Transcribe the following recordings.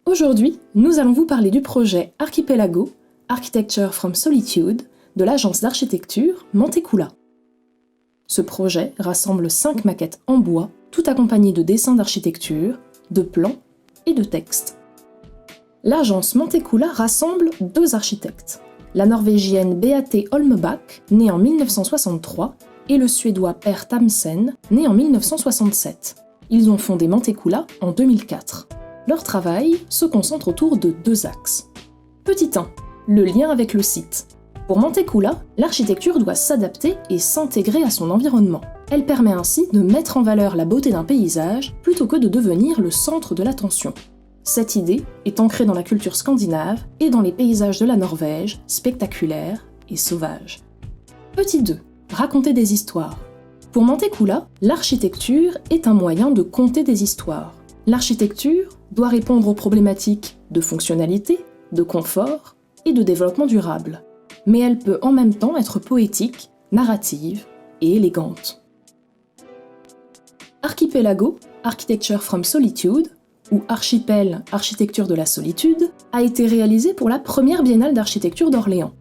Aujourd'hui, nous allons vous parler du projet Archipelago, Architecture from Solitude, de l'agence d'architecture Monteculla. Ce projet rassemble 5 maquettes en bois, tout accompagnées de dessins d'architecture, de plans et de textes. L'agence Monteculla rassemble 2 architectes, la norvégienne Beate Holmbach, née en 1963, et le suédois Per Tamsen, né en 1967. Ils ont fondé Monteculla en 2004. Leur travail se concentre autour de 2 axes. Petit 1, le lien avec le site. Pour Monteculla, l'architecture doit s'adapter et s'intégrer à son environnement. Elle permet ainsi de mettre en valeur la beauté d'un paysage plutôt que de devenir le centre de l'attention. Cette idée est ancrée dans la culture scandinave et dans les paysages de la Norvège, spectaculaires et sauvages. Petit 2, raconter des histoires. Pour Monteculla, l'architecture est un moyen de conter des histoires. L'architecture doit répondre aux problématiques de fonctionnalité, de confort et de développement durable. Mais elle peut en même temps être poétique, narrative et élégante. Archipelago, Architecture from Solitude, ou Archipel, Architecture de la Solitude, a été réalisé pour la première biennale d'architecture d'Orléans.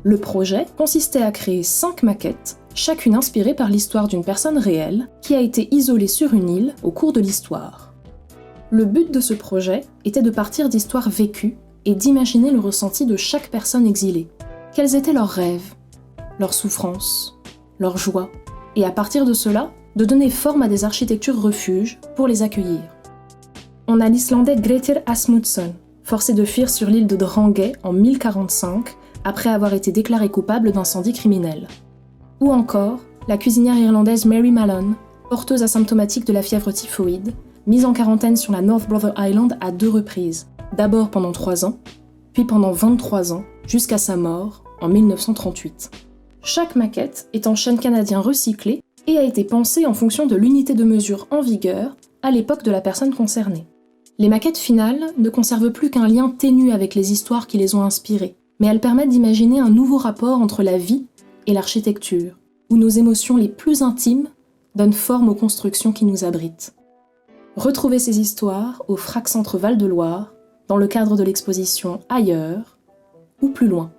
Le projet consistait à créer 5 maquettes, chacune inspirée par l'histoire d'une personne réelle qui a été isolée sur une île au cours de l'histoire. Le but de ce projet était de partir d'histoires vécues et d'imaginer le ressenti de chaque personne exilée. Quels étaient leurs rêves, leurs souffrances, leurs joies, et à partir de cela, de donner forme à des architectures refuges pour les accueillir. On a l'Islandais Grettir Asmundsson, forcé de fuir sur l'île de Drangey en 1045, après avoir été déclaré coupable d'incendie criminel. Ou encore, la cuisinière irlandaise Mary Mallon, porteuse asymptomatique de la fièvre typhoïde, mise en quarantaine sur la North Brother Island à 2 reprises, d'abord pendant 3 ans, puis pendant 23 ans, jusqu'à sa mort en 1938. Chaque maquette est en chêne canadien recyclé et a été pensée en fonction de l'unité de mesure en vigueur à l'époque de la personne concernée. Les maquettes finales ne conservent plus qu'un lien ténu avec les histoires qui les ont inspirées, mais elles permettent d'imaginer un nouveau rapport entre la vie et l'architecture, où nos émotions les plus intimes donnent forme aux constructions qui nous abritent. Retrouvez ces histoires au Frac Centre Val de Loire, dans le cadre de l'exposition Ailleurs ou plus loin.